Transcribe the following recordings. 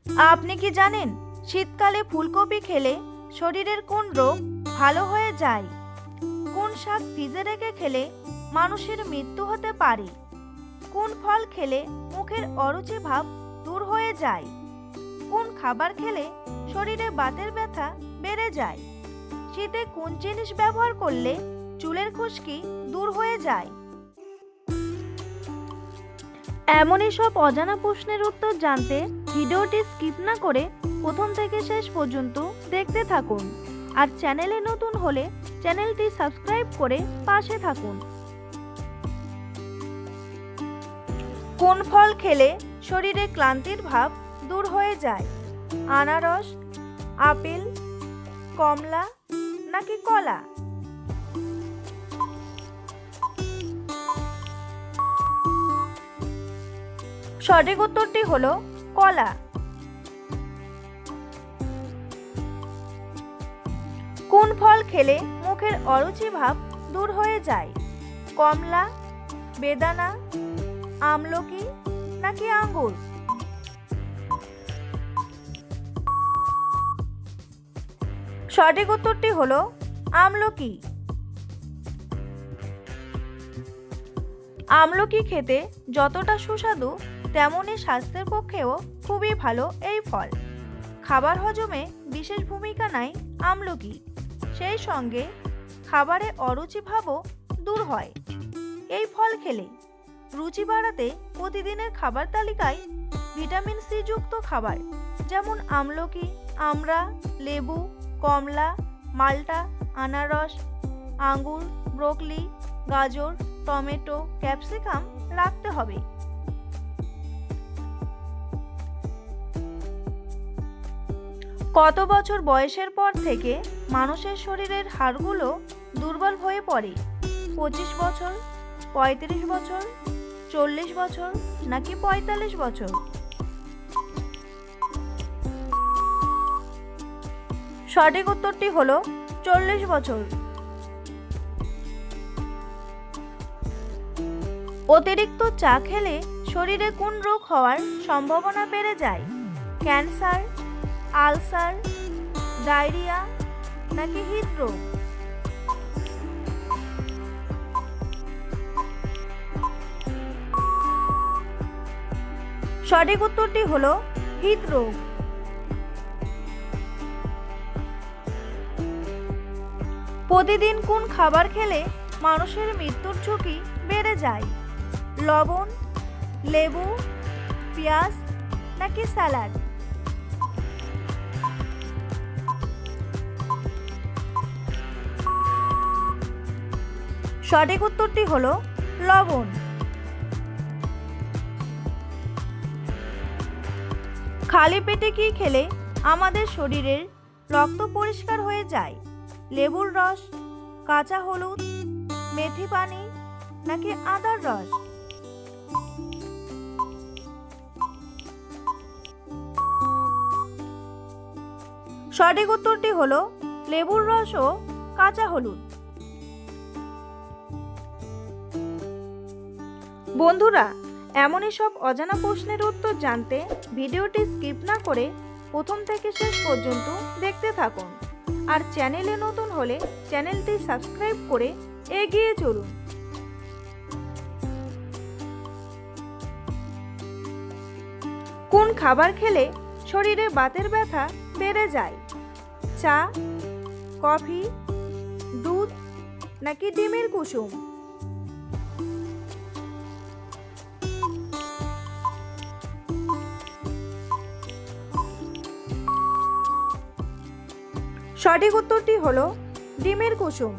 আপনি কি জানেন শীতকালে ফুলকপি খেলে শরীরের কোন রোগ ভালো হয়ে যায়? কোন শাক ভিজে রেখে খেলে মানুষের মৃত্যু হতে পারে? কোন ফল খেলে মুখের অরুচি ভাব দূর হয়ে যায়? কোন খাবার খেলে শরীরে বাতের ব্যথা বেড়ে যায়? শীতে কোন জিনিস ব্যবহার করলে চুলের খুশকি দূর হয়ে যায়? এমনই সব অজানা প্রশ্নের উত্তর জানতে ভিডিওটি স্কিপ না করে প্রথম থেকে শেষ পর্যন্ত দেখতে থাকুন। আর চ্যানেলে নতুন হলে চ্যানেলটি সাবস্ক্রাইব করে পাশে থাকুন। কোন ফল খেলে শরীরে ক্লান্তির ভাব দূর হয়ে যায়? আনারস, আপেল, কমলা নাকি কলা? সঠিক উত্তরটি হলো কলা। কোন ফল খেলে মুখের অরুচি ভাব দূর হয়ে যায়? কমলা, বেদানা, আমলকি নাকি আঙ্গুর? সঠিক উত্তরটি হলো আমলকি। আমলকি খেতে যতটা সুস্বাদু তেমনই স্বাস্থ্যের পক্ষেও খুবই ভালো এই ফল। খাবার হজমে বিশেষ ভূমিকা নেয় আমলকি। সেই সঙ্গে খাবারে অরুচি ভাবও দূর হয়। এই ফল খেলে রুচি বাড়াতে প্রতিদিনের খাবার তালিকায় ভিটামিন সি যুক্ত খাবার যেমন আমলকি, আমড়া, লেবু, কমলা, মাল্টা, আনারস, আঙ্গুর, ব্রোকলি, গাজর, টমেটো, ক্যাপসিকাম রাখতে হবে। কত বছর বয়সের পর থেকে মানুষের শরীরের হাড়গুলো দুর্বল হয়ে পড়ে? 25 বছর, 35 বছর, 40 বছর নাকি 45 বছর? সঠিক উত্তরটি হলো 40 বছর। অতিরিক্ত চা খেলে শরীরে কোন রোগ হওয়ার সম্ভাবনা বেড়ে যায়? ক্যান্সার, আলসার, ডায়রিয়া নাকি হৃদরোগ? সঠিক উত্তরটি হলো হৃদরোগ। প্রতিদিন কোন খাবার খেলে মানুষের মৃত্যুর ঝুঁকি বেড়ে যায়? লবণ, লেবু, পেঁয়াজ নাকি স্যালাড? সঠিক উত্তরটি হলো লবণ। খালি পেটে কি খেলে আমাদের শরীরের রক্ত পরিষ্কার হয়ে যায়? লেবুর রস, কাঁচা হলুদ, মেথি পানি নাকি আদার রস? সঠিক উত্তরটি হলো লেবুর রস ও কাঁচা হলুদ। বন্ধুরা, এমনই সব অজানা প্রশ্নের উত্তর জানতে ভিডিওটি স্কিপ না করে প্রথম থেকে শেষ পর্যন্ত দেখতে থাকুন। আর চ্যানেলে নতুন হলে চ্যানেলটি সাবস্ক্রাইব করে এগিয়ে চলুন। কোন খাবার খেলে শরীরে বাতের ব্যথা বেড়ে যায়? চা, কফি, দুধ নাকি ডিমের কুসুম? সঠিক উত্তরটি হলো ডিমের কুসুম।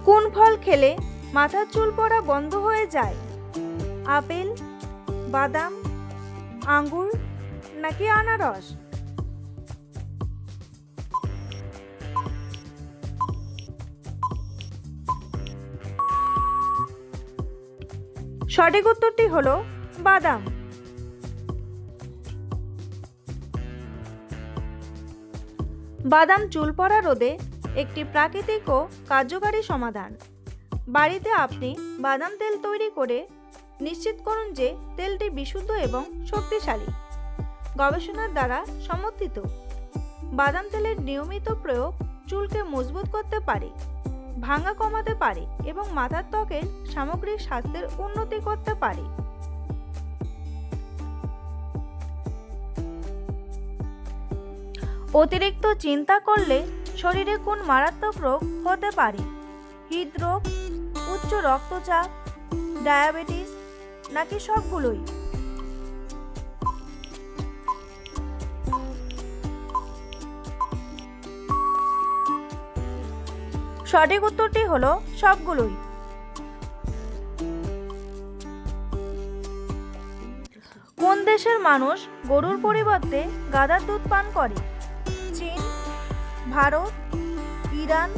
কোন ফল খেলে মাথার চুল পড়া বন্ধ হয়ে যায়? আপেল, বাদাম, আঙ্গুর নাকি আনারস? সঠিক উত্তরটি হলো বাদাম। বাদাম চুল পড়া রোধে একটি প্রাকৃতিক ও কার্যকারী সমাধান। বাড়িতে আপনি বাদাম তেল তৈরি করে নিশ্চিত করুন যে তেলটি বিশুদ্ধ এবং শক্তিশালী, গবেষণার দ্বারা সমর্থিত। বাদাম তেলের নিয়মিত প্রয়োগ চুলকে মজবুত করতে পারে, ভাঙা কমাতে পারে এবং মাথার ত্বকের সামগ্রিক স্বাস্থ্যের উন্নতি করতে পারে। অতিরিক্ত চিন্তা করলে শরীরে কোন মারাত্মক রোগ হতে পারে? হৃদরোগ, উচ্চ রক্তচাপ, ডায়াবেটিস নাকি সবগুলোই? সঠিক উত্তরটি হলো সবগুলোই। কোন দেশের মানুষ গরুর পরিবর্তে গাধার দুধ পান করে? চীন, ভারত, ইরান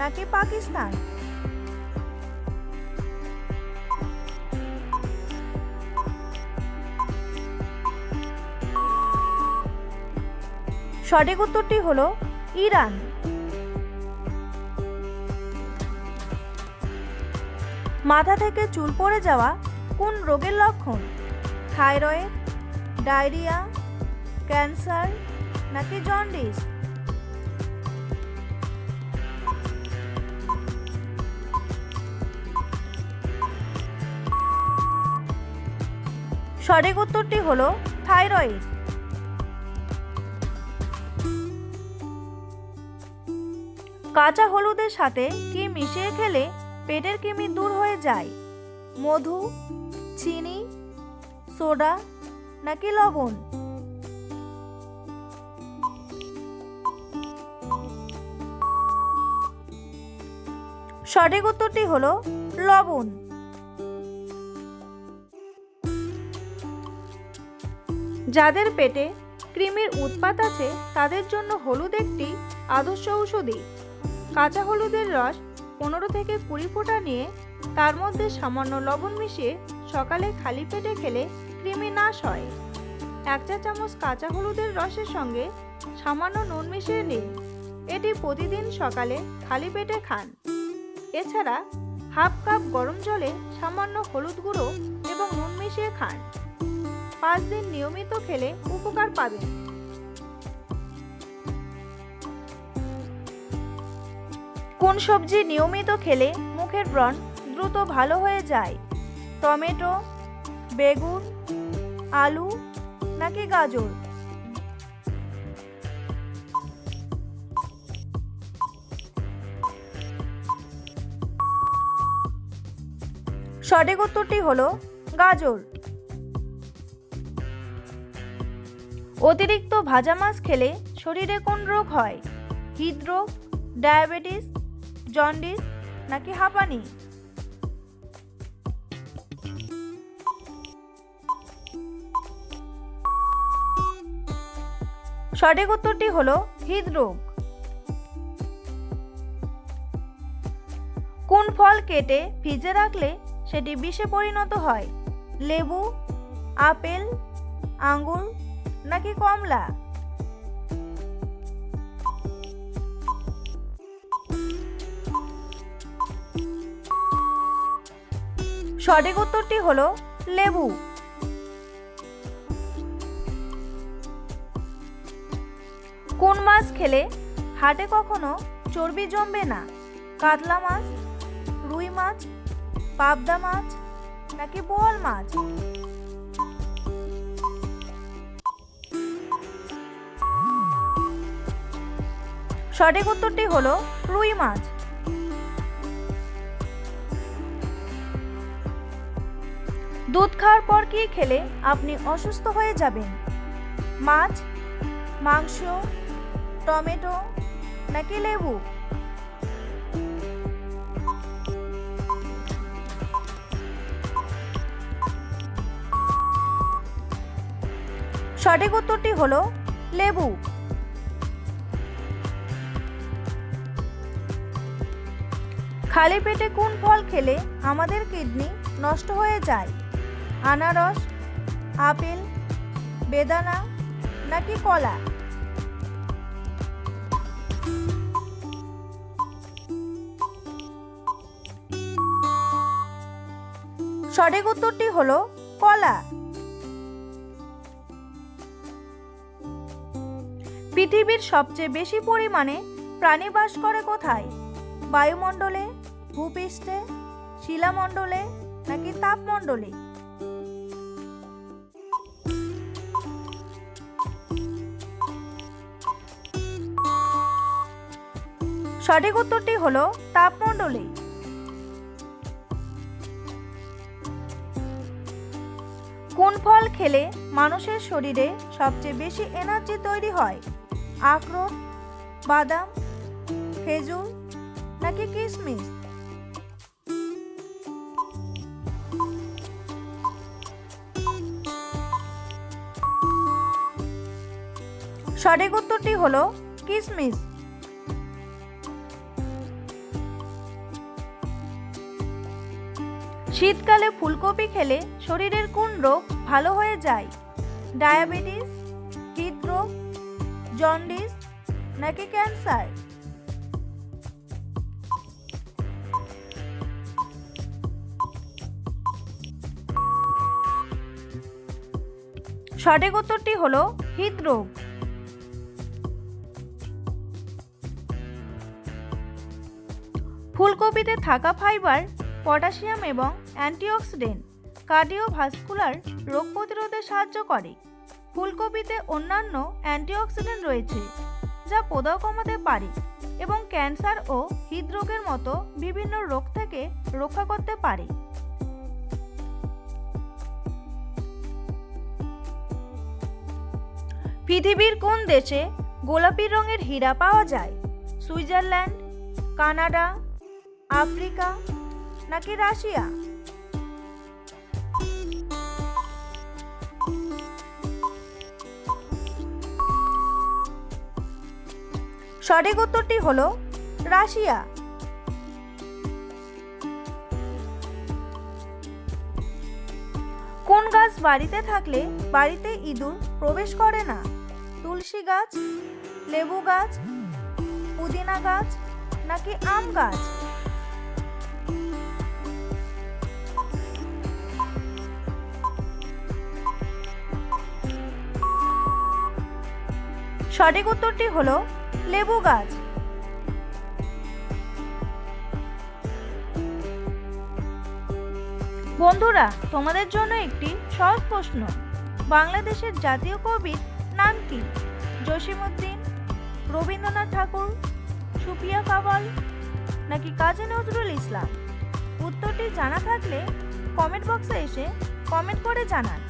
নাকি পাকিস্তান? সঠিক উত্তরটি হলো ইরান। মাথা থেকে চুল পড়ে যাওয়া কোন রোগের লক্ষণ? থাইরয়েড, ডায়রিয়া, ক্যান্সার নাকি জন্ডিস? সঠিক উত্তরটি হলো থাইরয়েড। কাঁচা হলুদের সাথে কি মিশিয়ে খেলে পেটের কৃমি দূর হয়ে যায়? মধু, চিনি, সোডা নাকি লবণ? সঠিক উত্তরটি হলো লবণ। যাদের পেটে কৃমির উৎপাত আছে তাদের জন্য হলুদ একটি আদর্শ ঔষধি। কাঁচা হলুদের রস 15 থেকে 20 ফোঁটা নিয়ে তার মধ্যে সামান্য লবণ মিশিয়ে সকালে খালি পেটে খেলে কৃমি নাশ হয়। 1 চা চামচ কাঁচা হলুদের রসের সঙ্গে সামান্য নুন মিশিয়ে নিন। এটি প্রতিদিন সকালে খালি পেটে খান। এছাড়া হাফ কাপ গরম জলে সামান্য হলুদ গুঁড়ো এবং নুন মিশিয়ে খান। 5 দিন নিয়মিত খেলে উপকার পাবেন। কোন সবজি নিয়মিত খেলে মুখের ব্রণ দ্রুত ভালো হয়ে যায়? টমেটো, বেগুন, আলু নাকি গাজর? সঠিক উত্তরটি হলো গাজর। অতিরিক্ত ভাজা মাছ খেলে শরীরে কোন রোগ হয়? হৃদরোগ, ডায়াবেটিস, জন্ডিস নাকি হাঁপানি? সঠিক উত্তরটি হলো হৃদরোগ। কোন ফল কেটে ভিজে রাখলে সেটি বিষে পরিণত হয়? লেবু, আপেল, আঙ্গুর নাকি কমলা? সঠিক উত্তরটি হলো লেবু। কোন মাছ খেলে হাটে কখনো চর্বি জমবে না? কাতলা মাছ, রুই মাছ, পাবদা মাছ নাকি বোয়াল মাছ? সঠিক উত্তরটি হলো রুই মাছ। দুধ খাওয়ার পর কি খেলে আপনি অসুস্থ হয়ে যাবেন? মাছ, মাংস, টমেটো নাকি লেবু? সঠিক উত্তরটি হলো লেবু। খালি পেটে কোন ফল খেলে আমাদের কিডনি নষ্ট হয়ে যায়? আনারস, আপেল, বেদানা নাকি কলা? সঠিক উত্তরটি হলো কলা। পৃথিবীর সবচেয়ে বেশি পরিমাণে প্রাণী বাস করে কোথায়? বায়ুমণ্ডলে, ভূপৃষ্ঠে, শিলামণ্ডলে নাকি তাপমণ্ডলে? সঠিক উত্তরটি হলো তাপমণ্ডলে। কোন ফল খেলে মানুষের শরীরে সবচেয়ে বেশি এনার্জি তৈরি হয়? আখরোট, বাদাম, খেজুর নাকি কিশমিশ? সঠিক উত্তরটি হলো কিশমিশ। শীতকালে ফুলকপি খেলে শরীরের কোন রোগ ভালো হয়ে যায়? ডায়াবেটিস, হৃদরোগ, জন্ডিস নাকি ক্যান্সার? সঠিক উত্তরটি হলো হৃদরোগ। ফুলকপিতে থাকা ফাইবার, পটাশিয়াম এবং অ্যান্টিঅক্সিডেন্ট কার্ডিওভাস্কুলার রোগ প্রতিরোধে সাহায্য করে। ফুলকপিতে অন্যান্য অ্যান্টিঅক্সিডেন্ট রয়েছে যা প্রদাহ কমাতে পারে এবং ক্যান্সার ও হৃদরোগের মতো বিভিন্ন রোগ থেকে রক্ষা করতে পারে। পৃথিবীর কোন দেশে গোলাপি রঙের হীরা পাওয়া যায়? সুইজারল্যান্ড, কানাডা, আফ্রিকা নাকি রাশিয়া? সঠিক উত্তরটি হলো রাশিয়া। কোন গাছ বাড়িতে থাকলে বাড়িতে ইঁদুর প্রবেশ করে না? তুলসী গাছ, লেবু গাছ, পুদিনা গাছ নাকি আম গাছ? সঠিক উত্তরটি হলো লেবু গাছ। বন্ধুরা, তোমাদের জন্য একটি সহজ প্রশ্ন। বাংলাদেশের জাতীয় কবির নাম কি? জসিমউদ্দিন, রবীন্দ্রনাথ ঠাকুর, সুফিয়া কামাল নাকি কাজী নজরুল ইসলাম? উত্তরটি জানা থাকলে কমেন্ট বক্সে এসে কমেন্ট করে জানান।